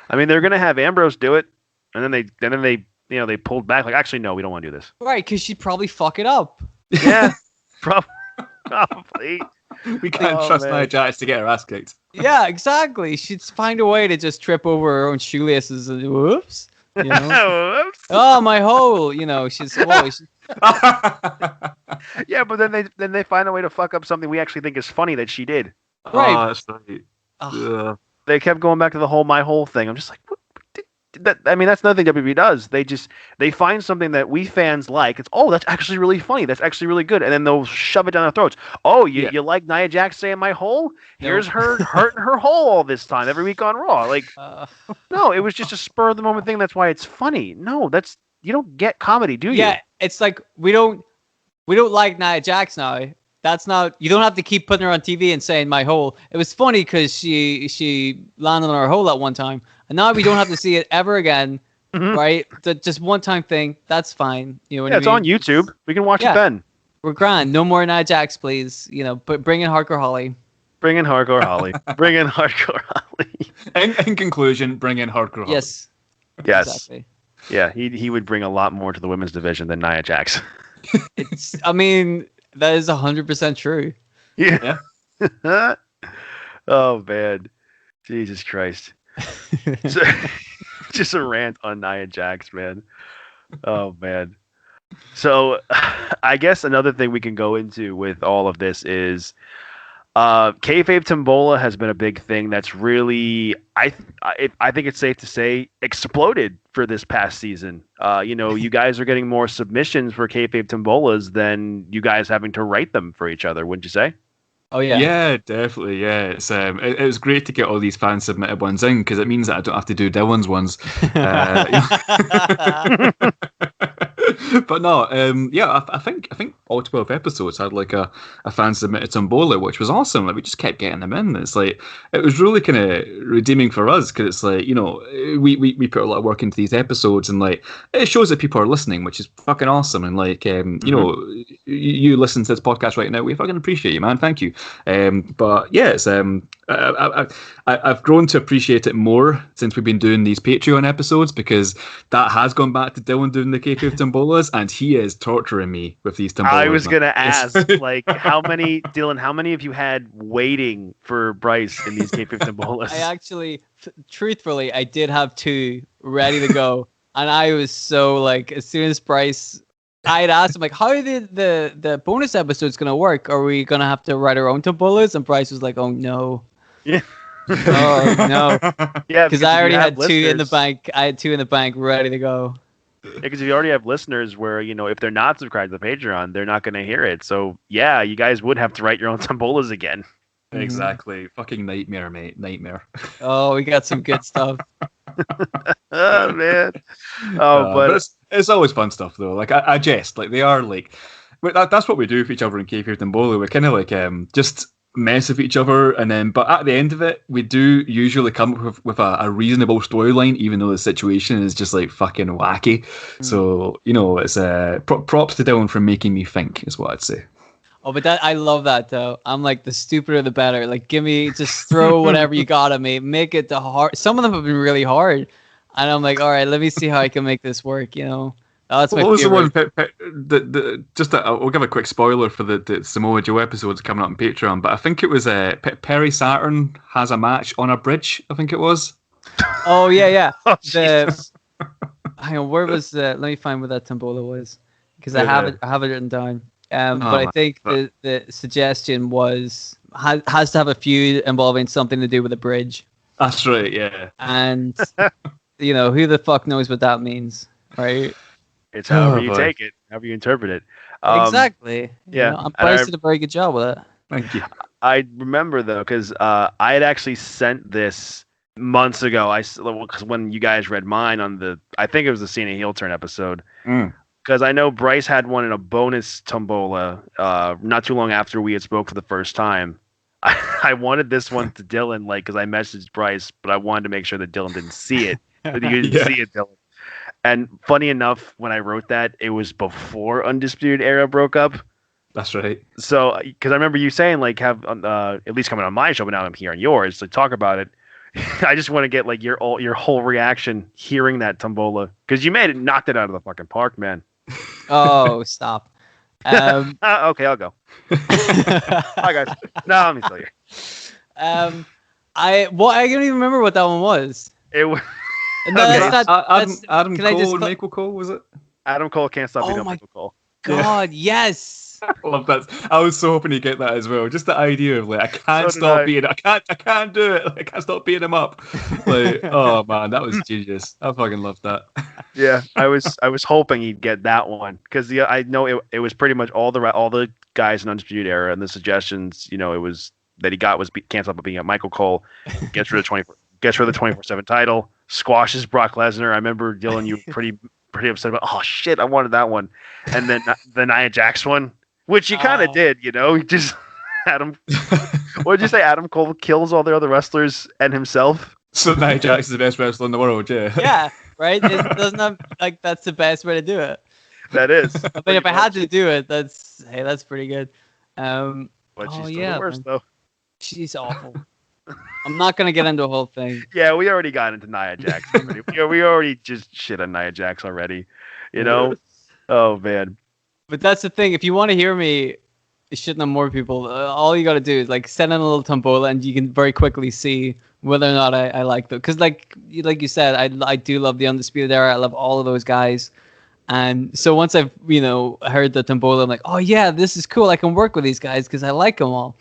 I mean, they're gonna have Ambrose do it, and then they pulled back. Like, actually, no, we don't want to do this. Right, because she'd probably fuck it up. Yeah, probably. We can't trust Nia Jax to get her ass kicked. Yeah, exactly. She'd find a way to just trip over her own shoelaces and whoops. Whoops. Oh, my hole. She's. Yeah, but then they find a way to fuck up something we actually think is funny that she did. Right. Oh, that's right. They kept going back to the whole my whole thing. I'm just like, what? That's nothing WWE does. They find something that we fans like. It's that's actually really funny. That's actually really good, and then they'll shove it down our throats. Oh, you like Nia Jax saying my hole? Here's her hurting her hole all this time every week on Raw. Like, no, it was just a spur of the moment thing. That's why it's funny. No, you don't get comedy, do you? Yeah, it's like we don't like Nia Jax now. That's not. You don't have to keep putting her on TV and saying my hole. It was funny because she landed on her hole at one time, and now we don't have to see it ever again, right? Just one time thing. That's fine. You know what I mean? It's on YouTube. We can watch it then. We're grand. No more Nia Jax, please. But bring in Hardcore Holly. Bring in Hardcore Holly. Bring in Hardcore Holly. In conclusion, bring in Hardcore Holly. Yes. Exactly. Yeah, he would bring a lot more to the women's division than Nia Jax. That is 100% true. Yeah. Oh man, Jesus Christ! So, just a rant on Nia Jax, man. Oh man. So, I guess another thing we can go into with all of this is, kayfabe Tombola has been a big thing that's really, I think it's safe to say, exploded for this past season. You guys are getting more submissions for kayfabe Tombolas than you guys having to write them for each other, wouldn't you say? Oh yeah. Yeah, definitely. Yeah, it was great to get all these fan submitted ones in because it means that I don't have to do Dylan's ones. But no, I think all 12 episodes had like a fan submitted Tombola, which was awesome. Like we just kept getting them in. It's like it was really kind of redeeming for us because it's like we put a lot of work into these episodes and like it shows that people are listening, which is fucking awesome. And like you listen to this podcast right now, we fucking appreciate you, man. Thank you. But yeah, it's I've grown to appreciate it more since we've been doing these Patreon episodes because that has gone back to Dylan doing the kayfabe Tombolas, and he is torturing me with these Tombolas. I was gonna ask, like, Dylan, how many of you had waiting for Bryce in these kayfabe Tombolas? I actually, truthfully, I did have 2 ready to go, and I was so like, as soon as Bryce. I had asked him, like, how are the bonus episodes going to work? Are we going to have to write our own Tombolas? And Bryce was like, oh, no. Yeah. Oh, no. Yeah, because I already had 2 in the bank. I had 2 in the bank ready to go. Because you already have listeners where, if they're not subscribed to the Patreon, they're not going to hear it. So, yeah, you guys would have to write your own Tombolas again. Exactly. Fucking nightmare, mate. Nightmare. Oh, we got some good stuff. Oh, man. But it's always fun stuff, though. Like, I jest. Like, they are, like... That's what we do for each other in kayfabe Tombola. We kind of, like, just mess with each other, and then... But at the end of it, we do usually come up with a reasonable storyline, even though the situation is just, like, fucking wacky. So, it's... props to Dylan for making me think, is what I'd say. Oh, but I love that, though. I'm like, the stupider the better. Like, just throw whatever you got at me. Make it the hard. Some of them have been really hard. And I'm like, all right, let me see how I can make this work, That's my favorite. We'll give a quick spoiler for the Samoa Joe episodes coming up on Patreon, but I think it was Perry Saturn has a match on a bridge, I think it was. Oh, yeah. Oh, Hang on, where was let me find where that Tombola was. Because I have it written down. But I think the suggestion was has to have a feud involving something to do with a bridge. That's right, yeah. And, who the fuck knows what that means, right? It's however you take it, however you interpret it. Exactly. Yeah. Bryce did a very good job with it. Thank you. I remember, though, because I had actually sent this months ago. Because when you guys read mine on I think it was the Cena heel turn episode. Because I know Bryce had one in a bonus tombola not too long after we had spoke for the first time. I wanted this one to Dylan, because I messaged Bryce, but I wanted to make sure that Dylan didn't see it. That you didn't see it, Dylan. And funny enough, when I wrote that, it was before Undisputed Era broke up. That's right. So, because I remember you saying, have at least coming on my show, but now I'm here on yours to talk about it. I just want to get your whole reaction hearing that tombola, because you knocked it out of the fucking park, man. Oh, stop. Okay, I'll go. Hi guys. No, I'm still here. I don't even remember what that one was. It was Adam Cole and Michael Cole, was it? Adam Cole can't stop beating up Michael Cole. God, yes. I love that. I was so hoping you get that as well. Just the idea of I can't stop beating. I can't do it. I can't stop beating him up. Oh man, that was genius. I fucking loved that. Yeah, I was hoping he'd get that one, because I know it was pretty much all the guys in Undisputed Era, and the suggestions it was that he got was can't stop beating up Michael Cole, gets rid of the 24/7 title, squashes Brock Lesnar. I remember Dylan, you were pretty upset about. Oh shit, I wanted that one, and then the Nia Jax one. Which you kind of did, just Adam. What did you say? Adam Cole kills all the other wrestlers and himself. So Nia Jax is the best wrestler in the world, yeah. Yeah, right. It doesn't have, that's the best way to do it. That is. But if I had to do it, that's pretty good. But she's still the worst, though. She's awful. I'm not gonna get into a whole thing. Yeah, we already got into Nia Jax. We already just shit on Nia Jax already. Oh man. But that's the thing. If you want to hear me shitting on more people, all you got to do is send in a little tombola, and you can very quickly see whether or not I like them. Because like you said, I do love the Undisputed Era. I love all of those guys. And so once I've heard the tombola, I'm like, oh yeah, this is cool. I can work with these guys because I like them all.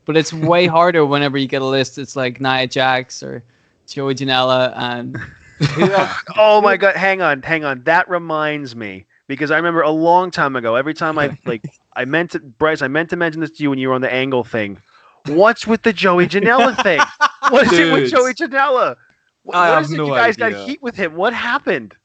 But it's way harder whenever you get a list. It's like Nia Jax or Joey Janela and. Oh my god! Hang on. That reminds me. Because I remember a long time ago, every time I meant to mention this to you when you were on the Angle thing. What's with the Joey Janela thing? What is it with Joey Janela? What is it? You guys got heat with him. What happened?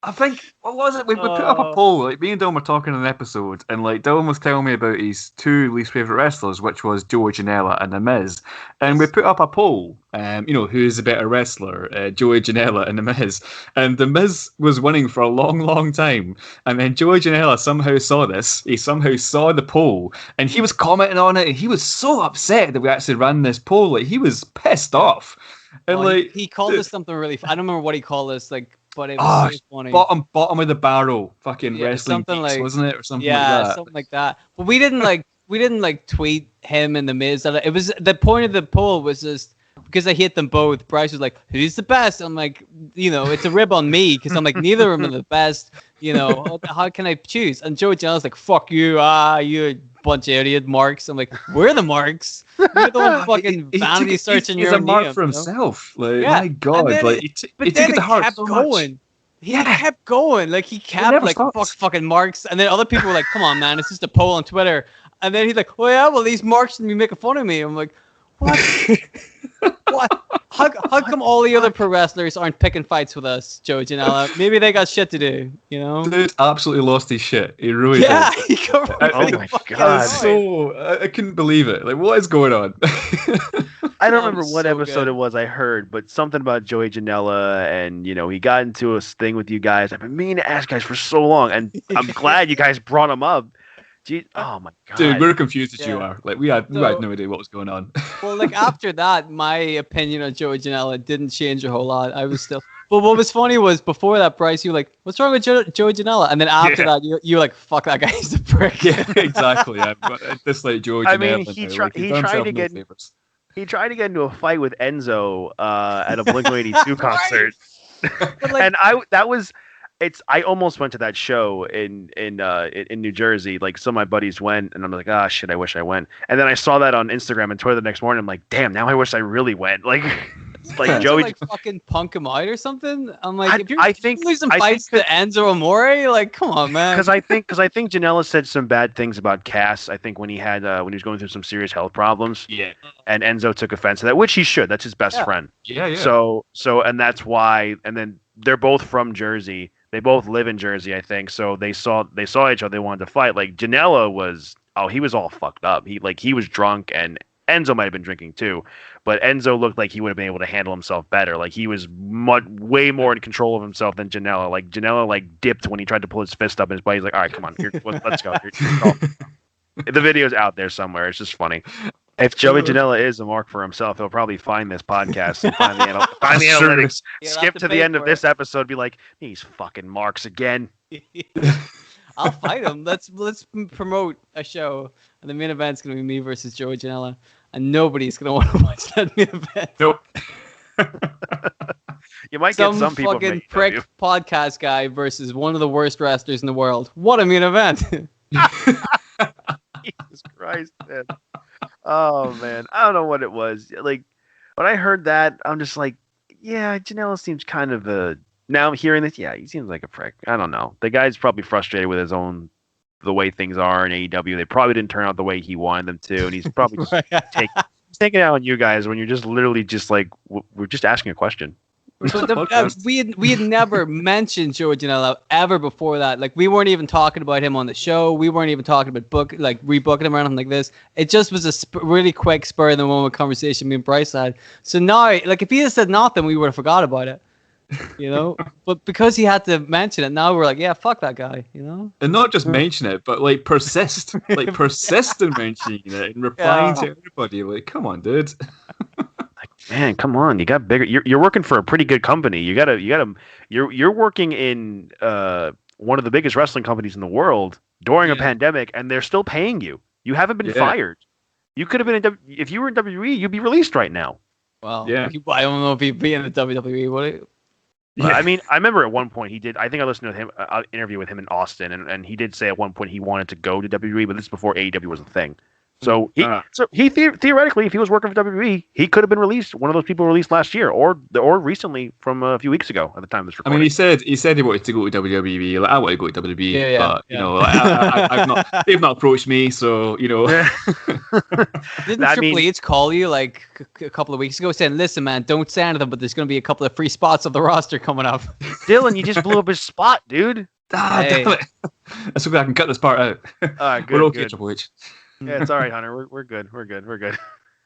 I think, what was it? We put up a poll. Me and Dylan were talking in an episode, and Dylan was telling me about his two least favourite wrestlers, which was Joey Janela and The Miz. And we put up a poll, who's the better wrestler, Joey Janela and The Miz. And The Miz was winning for a long, long time. And then Joey Janela somehow saw this. He somehow saw the poll, and he was commenting on it, and he was so upset that we actually ran this poll. He was pissed off. And he called us something really. I don't remember what he called us. But it was so funny. Bottom of the barrel, fucking wrestling geeks, wasn't it, or something like that? Yeah, something like that. But we didn't tweet him and The Miz. It was the point of the poll was just because I hate them both. Bryce was like, "Who's the best?" I'm like, it's a rib on me because I'm like, neither of them are the best. How can I choose? And Joey Janela's like, "Fuck you, you a bunch of idiot marks." I'm like, "We're the marks. You're the one fucking vanity searching your own name." He's a mark for himself. My God, he took it to heart so much. He kept going. He kept fuck fucking marks. And then other people were like, "Come on, man, it's just a poll on Twitter." And then he's like, "Oh yeah, well these marks be making fun of me." I'm like, "What? What? How come all the other pro wrestlers aren't picking fights with us, Joey Janela? Maybe they got shit to do, Dude absolutely lost his shit. He really did. He got really oh my god! I couldn't believe it. What is going on? I don't remember what episode it was I heard, but something about Joey Janela, and he got into a thing with you guys. I've been meaning to ask guys for so long, and I'm glad you guys brought him up. Gee, oh my god, dude, we're confused as you are. We had no idea what was going on. Well, after that, my opinion on Joey Janela didn't change a whole lot. I was still. But what was funny was before that, Bryce, you were like, "What's wrong with Joey Janela?" And then after that, you were like, "Fuck that guy, he's a prick." Yeah, exactly. I dislike Joey Janela. I mean, he tried to get into a fight with Enzo at a Blink-182 concert, and I almost went to that show in New Jersey. Like some of my buddies went, and I'm like, ah, shit, I wish I went. And then I saw that on Instagram and Twitter the next morning. I'm like, damn, now I wish I really went. Like, it's like Joey, like fucking punk him out or something. I'm like, if you're losing I fights to Enzo Amore, like, come on, man. Because I think Janela said some bad things about Cass. I think when he was going through some serious health problems. Yeah. And Enzo took offense to that, which he should. That's his best friend. Yeah. So and that's why. And then they're both from Jersey. They both live in Jersey, I think. So they saw each other. They wanted to fight. Like Janela he was all fucked up. He was drunk, and Enzo might have been drinking too, but Enzo looked like he would have been able to handle himself better. Like he was way more in control of himself than Janela. Like Janela dipped when he tried to pull his fist up in his butt. He's like, all right, come on, let's go. The video's out there somewhere. It's just funny. If Joey Janela is a mark for himself, he'll probably find this podcast and find the analytics. Skip to the end of this episode, be like, these fucking marks again. I'll fight him. Let's promote a show, and the main event's gonna be me versus Joey Janela, and nobody's gonna want to watch that main event. Nope. You might get some people. Fucking prick podcast guy versus one of the worst wrestlers in the world. What a main event! Jesus Christ, man. Oh man, I don't know what it was. Like when I heard that, I'm just like, yeah, Janela seems kind of a. Now I'm hearing this, yeah, he seems like a prick. I don't know. The guy's probably frustrated with the way things are in AEW. They probably didn't turn out the way he wanted them to, and he's probably just taking it out on you guys when you're just literally just like, we're just asking a question. But we had never mentioned Joey Janela ever before that. Like we weren't even talking about him on the show. We weren't even talking about rebooking him or anything like this. It just was a really quick spur of the moment conversation me and Bryce had. So now, like if he had said nothing, we would have forgot about it. You know, but because he had to mention it, now we're like, yeah, fuck that guy. You know, and not just mention it, but persist in mentioning it and replying to everybody. Like, come on, dude. Man, come on! You got bigger. You're working for a pretty good company. You're working in one of the biggest wrestling companies in the world during a pandemic, and they're still paying you. You haven't been fired. You could have been if you were in WWE, you'd be released right now. Well, I don't know if he'd be in the WWE. Would Yeah. I mean, I remember at one point he did. I think I listened to him an interview with him in Austin, and he did say at one point he wanted to go to WWE, but this is before AEW was a thing. So he theoretically, if he was working for WWE, he could have been released. One of those people released last year, or recently from a few weeks ago at the time of this recording. I mean, he said he wanted to go to WWE. Like, I want to go to WWE, but you know, I've not. They've not approached me, so you know. Didn't Triple H call you like a couple of weeks ago saying, "Listen, man, don't say anything, but there's going to be a couple of free spots of the roster coming up." Dylan, you just blew up his spot, dude. Damn it! Let's hope I can cut this part out. Good, we're okay, good. Triple H. Yeah, it's all right, Hunter. We're good.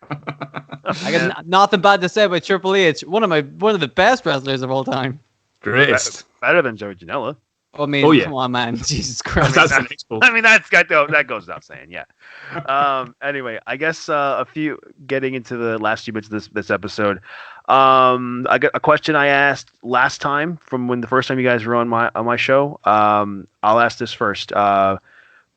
I got nothing bad to say about Triple H. One of the best wrestlers of all time. Greatest. Better than Joey Janela. I mean, come on, man. Jesus Christ. That goes without saying, yeah. Anyway, I guess getting into the last few bits of this episode. I got a question I asked last time from when the first time you guys were on my show. I'll ask this first.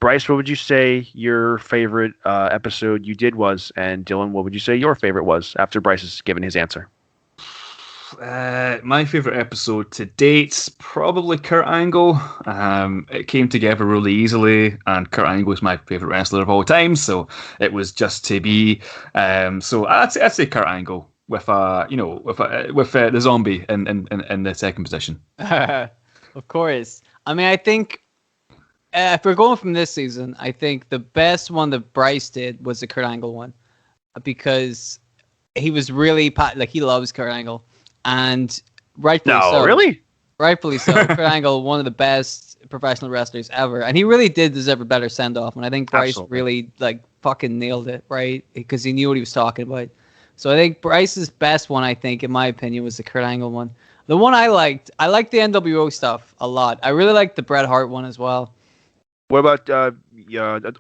Bryce, what would you say your favorite episode you did was? And Dylan, what would you say your favorite was after Bryce has given his answer? My favorite episode to date, probably Kurt Angle. It came together really easily, and Kurt Angle is my favorite wrestler of all time, so it was just to be. So I'd say Kurt Angle with the zombie in the second position. Of course. I mean, I think. If we're going from this season, I think the best one that Bryce did was the Kurt Angle one, because he was really he loves Kurt Angle, and rightfully so. Really? Rightfully so. Kurt Angle, one of the best professional wrestlers ever, and he really did deserve a better send off. And I think Bryce really fucking nailed it, right? Because he knew what he was talking about. So I think Bryce's best one, I think, in my opinion, was the Kurt Angle one. The one I liked the NWO stuff a lot. I really liked the Bret Hart one as well. What about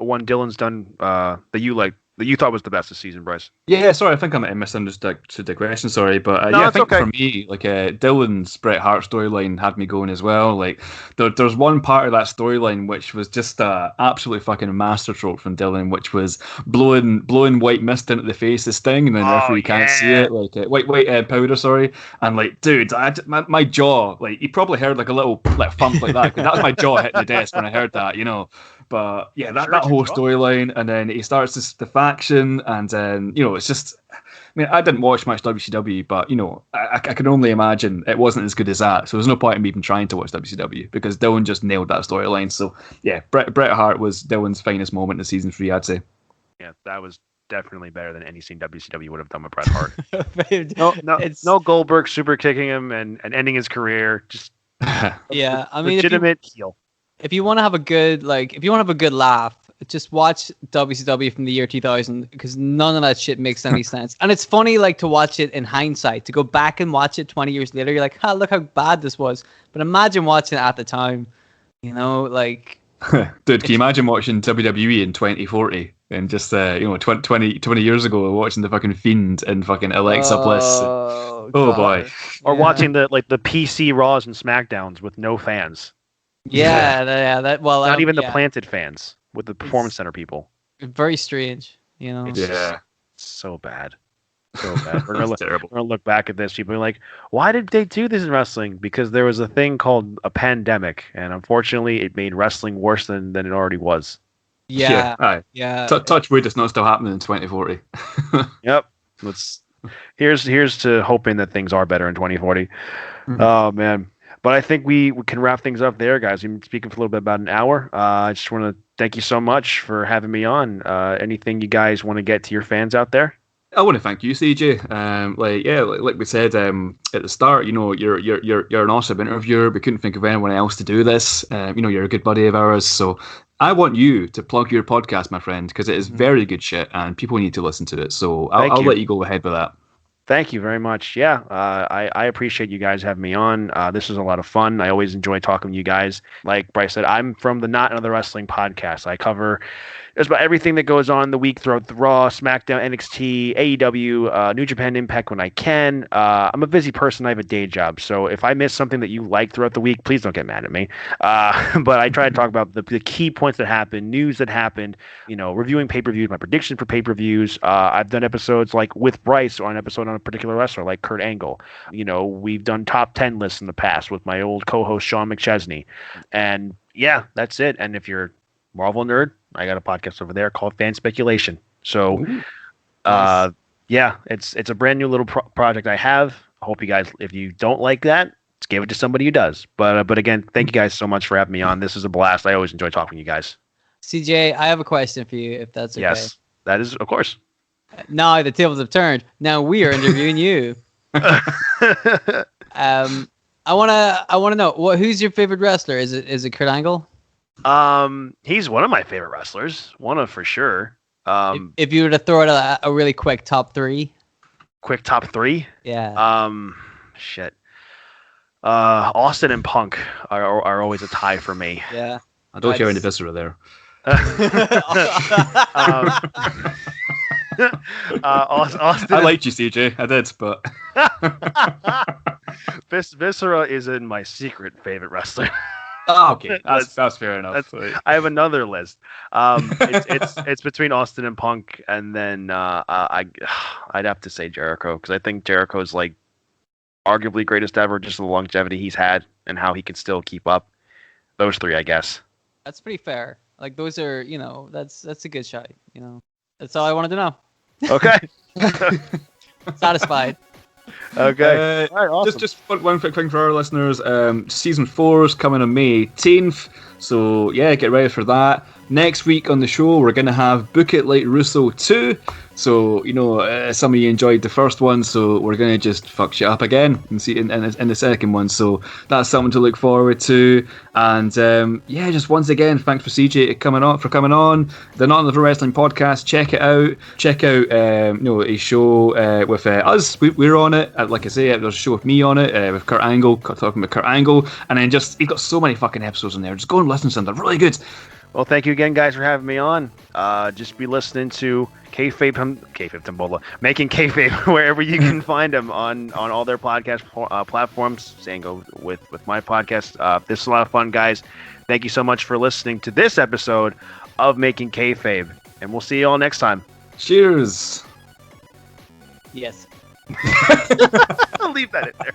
one Dylan's done that you like that you thought was the best this season, Bryce? Yeah, sorry, I think I might have misunderstood the question. Sorry, but No, I it's think okay. for me, like Dylan's Bret Hart storyline had me going as well. Like there's one part of that storyline which was just a absolutely fucking masterstroke from Dylan, which was blowing white mist into the face of Sting, and then the referee can't see it, like white powder, sorry. And like, dude, my jaw, like, you probably heard like a little like thump like that. 'Cause that was my jaw hitting the desk when I heard that, you know. But yeah, that whole storyline, and then he starts the faction, and then, you know, it's just, I mean, I didn't watch much WCW, but, you know, I can only imagine it wasn't as good as that. So there's no point in me even trying to watch WCW because Dylan just nailed that storyline. So yeah, Bret Hart was Dylan's finest moment in season 3, I'd say. Yeah, that was definitely better than any scene WCW would have done with Bret Hart. No Goldberg super kicking him and ending his career. Just yeah, I mean, legitimate heel. If you want to have a good laugh, just watch WCW from the year 2000, because none of that shit makes any sense. And it's funny, like, to watch it in hindsight, to go back and watch it 20 years later. You're like, look how bad this was. But imagine watching it at the time, you know, like. Dude, can you imagine watching WWE in 2040 and just 20 years ago, watching the fucking Fiend and fucking Alexa Bliss? Oh boy. Or watching the PC Raws and SmackDowns with no fans. Not even the planted fans, with the Performance Center people. Very strange, you know. So bad. We're gonna look back at this. People are like, why did they do this in wrestling? Because there was a thing called a pandemic, and unfortunately, it made wrestling worse than it already was. Yeah. Touch wood, it's not still happening in 2040. Yep. Here's to hoping that things are better in 2040. Oh man. But I think we can wrap things up there, guys. We've been speaking for a little bit about an hour. I just want to thank you so much for having me on. Anything you guys want to get to your fans out there? I want to thank you, CJ. Like we said at the start, you know, you're an awesome interviewer. We couldn't think of anyone else to do this. You know, you're a good buddy of ours. So I want you to plug your podcast, my friend, because it is very good shit and people need to listen to it. So I'll let you go ahead with that. Thank you very much. Yeah, I appreciate you guys having me on. This was a lot of fun. I always enjoy talking to you guys. Like Bryce said, I'm from the Not Another Wrestling podcast. I cover just about everything that goes on the week throughout the Raw, SmackDown, NXT, AEW, New Japan Impact when I can. I'm a busy person. I have a day job. So if I miss something that you like throughout the week, please don't get mad at me. But I try to talk about the key points that happened, news that happened, you know, reviewing pay-per-views, my predictions for pay-per-views. I've done episodes like with Bryce on an episode on a particular wrestler like Kurt Angle. You know, we've done top 10 lists in the past with my old co-host Sean McChesney. And yeah, that's it. And if you're Marvel nerd, I got a podcast over there called Fan Speculation. So, nice. Yeah, it's a brand new little project I have. I hope you guys, if you don't like that, just give it to somebody who does. But again, thank you guys so much for having me on. This is a blast. I always enjoy talking to you guys. CJ, I have a question for you, if that's okay. Yes, that is, of course. Now the tables have turned. Now we are interviewing you. I wanna know who's your favorite wrestler? Is it Kurt Angle? He's one of my favorite wrestlers. One of for sure. If you were to throw out a really quick top 3. Quick top 3? Yeah. Shit. Austin and Punk are always a tie for me. Yeah. I don't hear any viscera there. Austin. I liked you, CJ. I did, but Viscera isn't my secret favorite wrestler. Oh, okay, that's fair enough. I have another list. It's between Austin and Punk, and then I'd have to say Jericho, because I think Jericho's like arguably greatest ever, just the longevity he's had and how he can still keep up. Those 3, I guess. That's pretty fair. Like, those are, you know, that's a good shot. You know, that's all I wanted to know. Okay. Satisfied. Okay. All right, awesome. Just one quick thing for our listeners. Season 4 is coming on May 18th. So, yeah, get ready for that. Next week on the show, we're going to have Book It Like Russo 2. So, you know, some of you enjoyed the first one, so we're going to just fuck shit up again and see in the second one. So that's something to look forward to. And yeah, just once again, thanks for CJ coming on. The Not Another Wrestling podcast. Check it out. Check out you know, a show with us. We're on it. Like I say, there's a show with me on it with Kurt Angle, talking about Kurt Angle, and then just he's got so many fucking episodes in there. Just go and listen to them. They're really good. Well, thank you again, guys, for having me on. Just be listening to Kayfabe Tombola, Making Kayfabe, wherever you can find them on all their podcast platforms. Same go with my podcast. This is a lot of fun, guys. Thank you so much for listening to this episode of Making Kayfabe, and we'll see you all next time. Cheers. Yes. I'll leave that in there.